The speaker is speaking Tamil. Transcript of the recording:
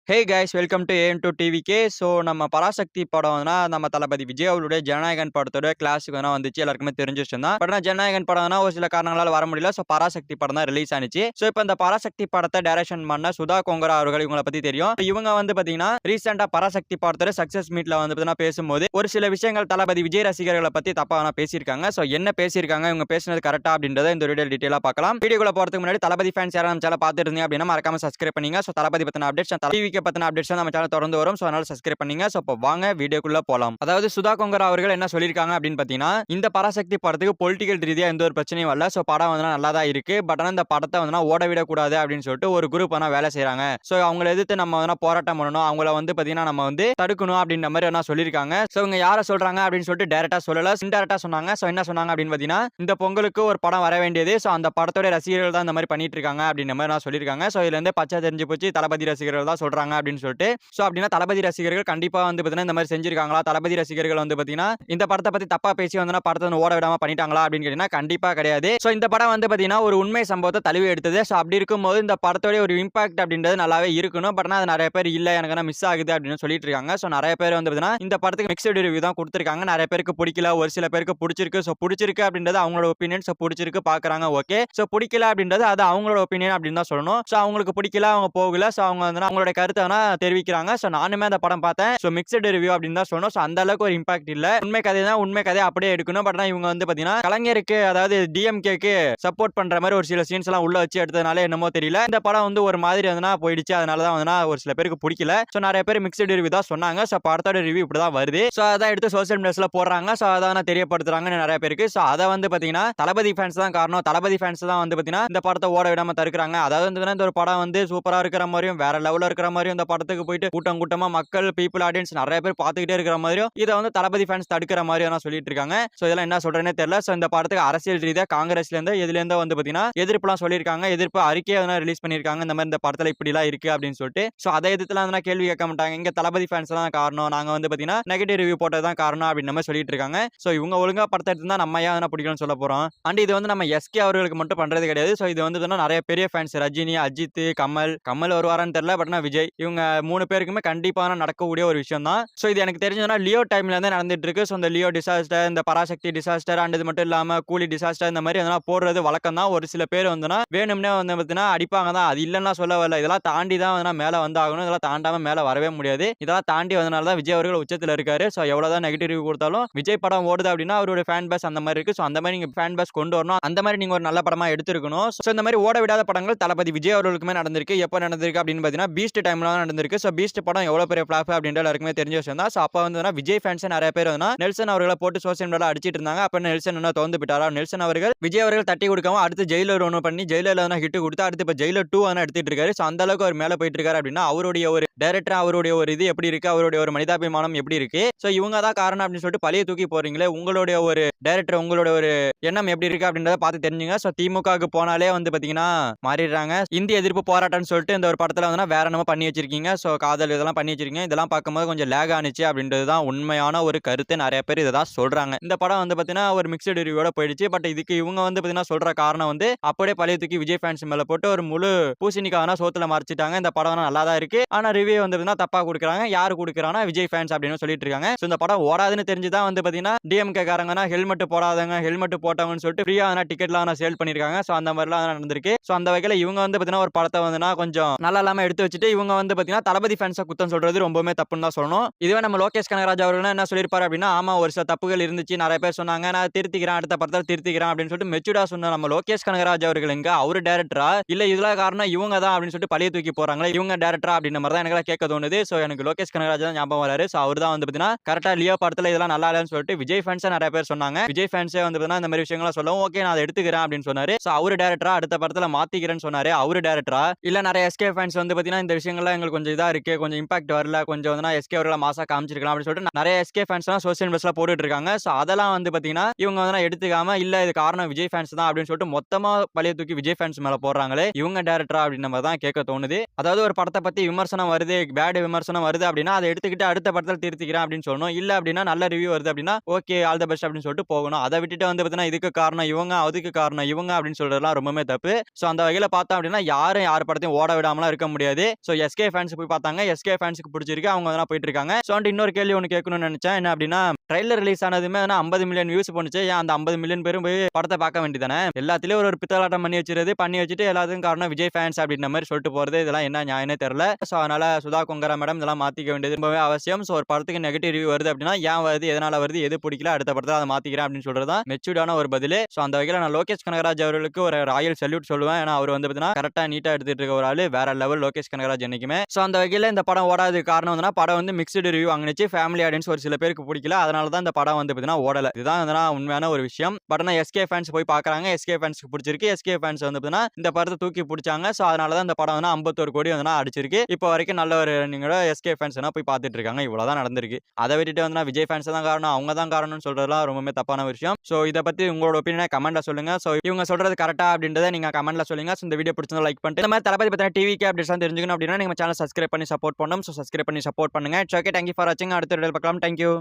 ஹே கைஸ் வெல்கம் டு ஏஎன்2 டிவிகே. ஸோ நம்ம பராசக்தி படம் நம்ம தளபதி விஜய் அவருடைய ஜனநாயகன் படத்தோட கிளாஸுக்கு வந்துச்சு, எல்லாருக்குமே தெரிஞ்ச விஷயம் தான். பட் ஜனநாயகன் படம் ஒரு சில காரணங்களால் வர முடியல. ஸோ பராசக்தி படம் தான் ரிலீஸ் ஆனிச்சு. ஸோ இப்போ இந்த பராசக்தி படத்தை டைரக்ஷன் பண்ண சுதா கொங்கரா அவர்கள், இவங்களை பத்தி தெரியும். இவங்க பாத்தீங்கன்னா ரீசெண்டா பராசக்தி படத்தோட சக்சஸ் மீட்ல பாத்தீங்கன்னா பேசும்போது ஒரு சில விஷயங்கள் தளபதி விஜய் ரசிகர்களை பத்தி தப்பா பேசியிருக்காங்க. ஸோ என்ன பேசியிருக்காங்க, இவங்க பேசினது கரெக்டா அப்படின்றத இந்த வீடியோ டீடைலா பார்க்கலாம். வீடியோக்குள்ள போறதுக்கு முன்னாடி தளபதி ஃபேன்ஸ் யாரும் சேனல் பார்த்துட்டு இருந்தீங்க அப்படின்னா மறக்காம சப்ஸ்கிரைப் பண்ணுங்க. ஸோ தளபதி பத்தின அப்டேட்ஸ் டிவிக்கு பத்தின அப்டேட்ஸ் நம்ம சேனல் தொடர்ந்து வரும். சோ அதனால சப்ஸ்கிரைப் பண்ணுங்க. சோ இப்போ வாங்க வீடியோக்குள்ள போலாம். அதாவது சுதா கொங்கரா அவர்கள் என்ன சொல்லிருக்காங்க அப்படின்னு பாத்தீங்கன்னா, இந்த பராசக்தி படத்துக்கு பொலிட்டிக்கல் ரீதியா எந்த ஒரு பிரச்சனையும் வரல. சோ படம் நல்லா தான் இருக்கு. பட் இந்த படத்தை ஓட விட கூடாது அப்படின்னு சொல்லிட்டு ஒரு குரூப் வேலை செய்யறாங்க. சோ அவங்களை எதிர்த்து நம்ம போராட்டம் பண்ணணும், அவங்கள பாத்தீங்கன்னா நம்ம தடுக்கணும் அப்படின்ற மாதிரி சொல்லிருக்காங்க. சோ இவங்க யாரை சொல்றாங்க அப்படின்னு சொல்லிட்டு டைரக்டா சொல்லல, இன்டைரக்டா சொன்னாங்க. சோ என்ன சொன்னாங்க அப்படின்னு பாத்தீங்கன்னா, இந்த பொங்கலுக்கு ஒரு படம் வர வேண்டியது. சோ அந்த படத்தோட ரசிகர்கள் தான் இந்த மாதிரி பண்ணிட்டு இருக்காங்க அப்படின்ற மாதிரி சொல்லிருக்காங்க. சோ இதுல இருந்து பச்சை தெரிஞ்சு போச்சு, தளபதி ரசிகர்கள் தான் சொல்றாங்க அப்படின்னு சொல்லிட்டு. சோ அப்படின்னா தளபதி ரசிகர்கள் கண்டிப்பா பாத்தீங்கன்னா இந்த மாதிரி செஞ்சிருக்காங்களா, தளபதி ரசிகர்கள் பாத்தீங்கன்னா இந்த படத்தை பத்தி தப்பா பேசி படத்தை ஓட விடாம பண்ணிட்டாங்களா அப்படின்னு கேட்டீங்கன்னா கண்டிப்பா கிடையாது. சோ இந்த படம் பாத்தீங்கன்னா ஒரு உண்மை சம்பவத்தை தழுவி எடுத்தது. சோ அப்படி இருக்கும்போது இந்த படத்தோட ஒரு இம்பாக்ட் அப்படின்றது நல்லாவே இருக்கணும். பட் அது நிறைய பேர் இல்ல, எனக்கு மிஸ் ஆகுது அப்படின்னு சொல்லிட்டு இருக்காங்க. சோ நிறைய பேர் பாத்தீங்கன்னா இந்த படத்துக்கு மிக்ஸ்டு ரிவ்யூ தான் கொடுத்திருக்காங்க. நிறைய பேருக்கு பிடிக்கல, ஒரு சில பேருக்கு பிடிச்சிருக்கு. சோ பிடிச்சிருக்கு அப்படின்றது அவங்களோட ஒப்பீனியன். சோ பிடிச்சிருக்கு பாக்குறாங்க, ஓகே. சோ பிடிக்கல அப்படின்றது அது அவங்களோட ஒப்பீனியன் அப்படின்னு தான் சொல்லணும். சோ அவங்களுக்கு பிடிக்கல, அவங்க போகல. சோ அவங்க அவங்களோட கருத்தை தெரிவிக்கிறாங்க. சோ நானுமே அந்த படம் பார்த்தேன். சோ மிக்ஸ்டு ரிவ்யூ அப்படின்னு தான் சொல்லணும். சோ அந்த அளவுக்கு ஒரு இம்பாக்ட் இல்ல. உண்மை கதை தான், உண்மை கதை அப்படியே எடுக்கணும். பட் இவங்க பாத்தீங்கன்னா கலைஞருக்கு, அதாவது டிஎம்கேக்கு சப்போர்ட் பண்ற மாதிரி ஒரு சில சீன்ஸ் எல்லாம் உள்ள வச்சு எடுத்ததுனால என்னமோ தெரியல, இந்த படம் ஒரு மாதிரி போயிடுச்சு. அதனால தான் ஒரு சில பேருக்கு பிடிக்கல. சோ நிறைய பேர் மிக்ஸ்டு ரிவ்யூ தான் சொன்னாங்க. சோ படத்தோட ரிவ்யூ இப்படி தான் வருது. சோ அதான் எடுத்து சோசியல் மீடியாஸ்ல போடுறாங்க. சோ அதான் தெரியப்படுத்துறாங்க நிறைய பேருக்கு. சோ அதை பாத்தீங்கன்னா தளபதி ஃபேன்ஸ் தான் காரணம். தளபதி ஃபேன்ஸ் தான் பாத்தீங்கன்னா இந்த படத்தை ஓட விடாம தடுக்கிறாங்க. அதாவது இந்த ஒரு படம் சூப்பரா இருக்கிற மாதிரியும் வேற லெவல்ல இருக்கிற மாதிரியும் இந்த படத்துக்கு போயிட்டு கூட்டம் கூட்டமா மக்கள் பீப்புள் ஆடியன்ஸ் நிறைய பேர் பார்த்துக்கிட்டே இருக்கிற மாதிரியும் இதை தளபதி ஃபேன்ஸ் தடுக்கிற மாதிரியும் சொல்லிட்டு இருக்காங்க. சோ இதெல்லாம் என்ன சொல்றேன்னு தெரியல. சோ இந்த படத்துக்கு அரசியல் ரீதியா காங்கிரஸ்ல இருந்து இதுல இருந்து பாத்தீங்கன்னா எதிர்ப்புலாம் சொல்லியிருக்காங்க, எதிர்ப்பு அறிக்கையை ரிலீஸ் பண்ணிருக்காங்க. இந்த மாதிரி இந்த படத்துல இப்படி எல்லாம் இருக்கு அப்படின்னு சொல்லிட்டு. சோ அதை எதிர்த்துலாம் கேள்வி கேட்க மாட்டாங்க. இங்க தளபதி ஃபேன்ஸ் தான் காரணம், நாங்க பாத்தீங்கன்னா நெகட்டிவ் ரிவ்யூ போட்டதான் காரணம் அப்படின்னு நம்ம சொல்லிட்டு இருக்காங்க. சோ இவங்க ஒழுங்கா படத்தை எடுத்து தான் நம்ம ஏன் பிடிக்கணும்னு சொல்ல போறோம். அண்ட் இது நம்ம எஸ்கே அவர்களுக்கு மட்டும் பண்றது கிடையாது. சோ இது நிறைய பெரிய ஃபேன்ஸ், ரஜினி, அஜித், கமல் வருவாரான்னு தெரியல. பட் விஜய், இவங்க 3 பேருக்குமே கண்டிப்பா நடக்கக்கூடிய ஒரு விஷயம் தான். சோ இது எனக்கு தெரிஞ்சதுன்னா லியோ டைம்ல இருந்து நடந்துட்டு இருக்கு. சோ இந்த லியோ டிசாஸ்டர், இந்த பராசக்தி டிசாஸ்டர், அண்ட் இது மட்டும் இல்லாம கூலி டிசாஸ்டர், இந்த மாதிரி போடுறது வழக்கம் தான். ஒரு சில பேர் வேணும்னே பாத்தீங்கன்னா அடிப்பாங்க தான். அது இல்லைன்னா சொல்ல வரல, இதெல்லாம் தாண்டி தான் மேல ஆகணும். இதெல்லாம் தாண்டாம மேல வரவே முடியாது. இதெல்லாம் தாண்டி வந்தனால தான் விஜய் அவர்கள் உச்சத்துல இருக்காரு. சோ எவ்வளவுதான் நெகட்டிவ் ரிவ்யூ கொடுத்தாலும் விஜய் படம் ஓடுது அப்படின்னா அவருடைய ஃபேன் பேஸ் அந்த மாதிரி இருக்கு. சோ அந்த மாதிரி நீங்க ஃபேன் பேஸ் கொண்டு வரணும். அந்த மாதிரி நீங்க ஒரு நல்ல படமா எடுத்துருக்கணும். சோ இந்த மாதிரி ஓட விடாத படங்கள் தளபதி விஜய் அவர்களுக்குமே நடந்திருக்கு. எப்போ நடந்திருக்கு அப்படின்னு பாத்தீங்கன்னா பீஸ்ட் டைம்ல நடந்திருக்கு. சோ பீஸ்ட் படம் எவ்வளவு பெரிய ஃபிளாப் அப்படின்ற எல்லாருக்குமே தெரிஞ்ச விஷயம் தான். சோ அப்ப விஜய் ஃபேன்ஸ் நிறைய பேர் நெல்சன் அவர்களை போட்டு சோசியல் மீடியால அடிச்சிட்டு இருந்தாங்க. அப்ப நெல்சன் என்ன தோந்து விட்டாரா, நெல்சன் அவர்கள் விஜய் அவர்கள் தட்டி கொடுக்காம அடுத்து ஜெயிலர் 1 பண்ணி ஜெயிலர்ல ஹிட் கொடுத்து அடுத்து இப்ப ஜெயிலர் 2 எடுத்துட்டு இருக்காரு. சோ அந்த அளவுக்கு அவர் மேல போயிட்டு இருக்காரு அப்படின்னா அவருடைய ஒரு டைரக்டர், அவருடைய ஒரு இது எப்படி இருக்கு, அவருடைய ஒரு மனிதாபிமானம் எப்படி இருக்கு. சோ இவங்க தான் காரணம் அப்படின்னு சொல்லிட்டு பழைய தூக்கி போறீங்களே, உங்களுடைய ஒரு டைரக்டர், உங்களுடைய ஒரு எண்ணம் எப்படி இருக்கு அப்படின்றத பார்த்து தெரிஞ்சுங்க. சோ திமுகவுக்கு போனாலே பாத்தீங்கன்னா மாறிடுறாங்க. இந்திய எதிர்ப்பு போராட்டம்னு சொல்லிட்டு இந்த ஒரு படத்துல வேற என்னமோ பண்ணி வச்சிருக்கீங்க. சோ காதல் இதெல்லாம் பண்ணி வச்சிருக்கீங்க. இதெல்லாம் பார்க்கும்போது கொஞ்சம் லேக் ஆனிச்சு அப்படின்றது தான் உண்மையான ஒரு கருத்து. நிறைய பேர் இதை தான் சொல்றாங்க. இந்த படம் பாத்தீங்கன்னா ஒரு மிக்ஸ்டு ரிவ்யூவோட போயிடுச்சு. பட் இதுக்கு இவங்க பாத்தீங்கன்னா சொல்ற காரணம் அப்படியே பழைய தூக்கி விஜய் ஃபேன்ஸ் மேல போட்டு ஒரு முழு பூசணிக்கான சோத்துல மறைச்சிட்டாங்க. இந்த படம் நல்லா தான் இருக்கு, ஆனா ரிவ்யூ தப்பா கொடுக்குறாங்க. யாரு கொடுக்குறாங்கன்னா விஜய் ஃபேன்ஸ் அப்படின்னு சொல்லிட்டு இருக்காங்க. சோ இந்த படம் ஓடாதுன்னு தெரிஞ்சுதான் பாத்தீங்கன்னா டிஎம்கே காரங்கன்னா ஹெல்மெட் போடாதவங்க, ஹெல்மெட் போட்டவங்கன்னு சொல்லிட்டு ஃப்ரீயா டிக்கெட்லாம் சேல் பண்ணிருக்காங்க. சோ அந்த மாதிரிலாம் நடந்திருக்கு. சோ அந்த வகையில இவங்க பாத்தீங்கன்னா ஒரு படத்தை கொஞ்சம் நல்லா இல்லாம எடுத்து வச்சுட்டு இவங்க பாத்தீங்கன்னா தளபதி ஃபேன்ஸை குத்தம் சொல்றது ரொம்பவே தப்புன்னு தான் சொல்லணும். இதுவே நம்ம லோகேஷ் கனகராஜ் அவர்கள் என்ன சொல்லிருப்பாரு அப்படின்னா, ஆமா ஒரு சில தப்புகள் இருந்துச்சு, நிறைய பேர் சொன்னாங்க, நான் திருத்திக்கிறேன், அடுத்த படத்தை திருத்திக்கிறேன் அப்படின்னு சொல்லிட்டு மெச்சூர்டா சொன்ன நம்ம லோகேஷ் கனகராஜ் அவர்கள் எங்க அவரு டைரக்டரா இல்ல இதெல்லாம் காரணம் இவங்க தான் அப்படின்னு சொல்லிட்டு பழைய தூக்கி போறாங்களே, இவங்க டைரக்டரா அப்படின்ற மாதிரி தான் எனக்கு கேட்க தோணுது. சோ எனக்கு லோகேஷ் கனகராஜ் தான் ஞாபகம் வராரு. சோ அவர் தான் பாத்தீங்கன்னா கரெக்டா லியோ படத்துல இதெல்லாம் நல்லா இல்லைன்னு சொல்லிட்டு விஜய் ஃபேன்ஸே நிறைய பேர் சொன்னாங்க. விஜய் ஃபேன்ஸே பாத்தீங்கன்னா இந்த மாதிரி விஷயங்களை சொல்லவும் ஓகே நான் அதை எடுத்துக்கிறேன் அப்படின்னு சொன்னாரு. சோ அவரு டைரக்டரா அடுத்த படத்துல மாத்திக்கிறேன்னு சொன்னாரு. அவரு டைரக்டரா இல்ல நிறைய எஸ்கே ஃபேன்ஸ் பாத்தீங்கன்னா இந்த விஷயங்கள்லாம் எங்களுக்கு கொஞ்சம் இதா இருக்கு, கொஞ்சம் இம்பாக்ட் வரல, கொஞ்சம் எஸ்கே அவர்களை மாசா காமிச்சிருக்கலாம் அப்படின்னு சொல்லிட்டு நிறைய எஸ்கே ஃபேன்ஸ் எல்லாம் சோசியல் மீடியாஸ்ல போட்டுட்டு இருக்காங்க. சோ அதெல்லாம் பாத்தீங்கன்னா இவங்க எடுத்துக்காம இல்ல இது காரணம் விஜய் ஃபேன்ஸ் தான் அப்படின்னு சொல்லிட்டு மொத்தமா பழைய தூக்கி விஜய் ஃபேன்ஸ் மேல போடுறாங்களே, இவங்க டைரக்டரா அப்படின்னு நம்ம தான் கேட்க தோணுது. அதாவது ஒரு படத்தை பத்தி விமர்சனம் வருது, பேட் விமர்சனம் வருது அப்படின்னா அதை எடுத்துக்கிட்டு அடுத்த படத்தில் திருத்திக்கிறேன் அப்படின்னு சொல்லணும். இல்ல அப்படின்னா நல்ல ரிவ்யூ வருது அப்படின்னா ஓகே ஆல் தி பெஸ்ட் அப்படின்னு சொல்லிட்டு போகணும். அத விட்டுட்டு வந்து பார்த்தீங்கன்னா, இதுக்கு காரணம் இவங்க, அதுக்கு காரணம் இவங்க அப்படின்னு சொல்றதெல்லாம் ரொம்பவுமே தப்பு. ஸோ அந்த வகையில பார்த்தோம் அப்படின்னா, யாரும் யார் படத்தையும் ஓட விடாமலாம் இருக்க முடியாது. ஸோ எஸ்கே ஃபேன்ஸ் போய் பார்த்தாங்க. எஸ்கே ஃபேன்ஸ்க்கு புடிச்சிருக்கு. அவங்க அதெல்லாம் போயிட்டு இருக்காங்க. ஸோ இன்னொரு கேள்வி ஒண்ணு கேட்கணும்னு நெனச்சேன். என்ன அப்படின்னா, ட்ரெய்லர் ரிலீஸ் ஆனதுமே 50 மில்லியன் வியூஸ் போனுச்சு. ஏன் அந்த 50 மில்லியன் பேரும் போய் படத்த பார்க்க வேண்டியதானே? எல்லாத்துலயும் ஒரு பித்தலாட்டம் பண்ணி வச்சுறது. பண்ணி வச்சுட்டு எல்லாத்துக்கும் காரணம் விஜய் ஃபேன்ஸ் அப்படின்ற மாரி சொல்லிட்டு போறது. இதெல்லாம் என்ன நியாயம்னே தெரியல. ஸோ அதனால சுதா கொங்கரா மேடம் இதெல்லாம் மாத்திக்க வேண்டியது ரொம்பவே அவசியம். ஸோ ஒரு படத்துக்கு நெகட்டிவ் ரிவ்யூ வருது அப்படின்னா, ஏன் வருது? எதனால வருது? எது பிடிக்கல? அடுத்த படத்துல அத மாத்திக்கிறேன் அப்படின்னு சொல்றது தான் மெச்சூர்டான ஒரு பதிலு. ஸோ அந்த வகையில நான் லோகேஷ் கனகராஜ் அவர்களுக்கு ஒரு ராயல் சல்யூட் சொல்லுவேன். ஏன்னா அவர் வந்து பார்த்தீங்கன்னா, கரெக்ட்டா நீட்டா எடுத்துட்டு இருக்க ஒரு ஆளு. வேற லெவல் லோகேஷ் கனகராஜ் என்னைக்குமே. ஸோ அந்த வகையில இந்த படம் ஓடாததுக்கு காரணம் என்னன்னா, படம் வந்து மிக்ஸ்டு ரிவ்யூ வாங்குனுச்சு. ஃபேமிலி ஆடியன்ஸ் ஒரு சில பேருக்கு பிடிக்கல. அதனால தான் இந்த படம் வந்து பார்த்தீங்கன்னா ஓடல. இதுதான் வந்து உண்மையான ஒரு விஷயம். பட் ஆனா எஸ்கே ஃபேன்ஸ் போய் பார்க்குறாங்க. எஸ்கே ஃபேன்ஸ்க்கு பிடிச்சிருக்கு. எஸ்கே ஃபேன்ஸ் வந்து பார்த்தீங்கன்னா, இந்த படத்த தூக்கி பிடிச்சாங்க. ஸோ அதனால தான் இந்த படம் வந்து 51 கோடி வந்து அடிச்சிருக்கு. இப்போ வரைக்கும் நல்ல ஒரு ரன்னிங்கோட எஸ்கே ஃபேன்ஸ் போய் பார்த்துட்டு இருக்காங்க. இவ்வளவுதான் நடந்திருக்கு. அத விட்டுட்டு வந்து விஜய் ஃபேன்ஸ் தான் காரணம், அவங்க தான் காரணம்னு சொல்றதெல்லாம் ரொம்பவே தப்பான விஷயம். ஸோ இத பத்தி உங்களோட ஒப்பீனியனை கமெண்ட்ல சொல்லுங்க. ஸோ இவங்க சொல்றது கரெக்ட்டா அப்படின்றத நீங்க கமெண்ட்ல சொல்லுங்க. ஸோ இந்த வீடியோ பிடிச்சிருந்தா லைக் பண்ணிட்டு இந்த மாதிரி தளபதி பத்தின டிவிக்கு அப்டேட்ஸ் தெரிஞ்சுக்கணும் அப்படின்னா நம்ம சேனல் சப்ஸ்கிரைப் பண்ணி சப்போர்ட் பண்ணணும். ஸோ சப்ஸ்கிரைப் பண்ணி சப்போர்ட் பண்ணுங்க. It's okay. Thank you for வாட்சிங். அடுத்த வீடியோல பார்க்கலாம். Thank you.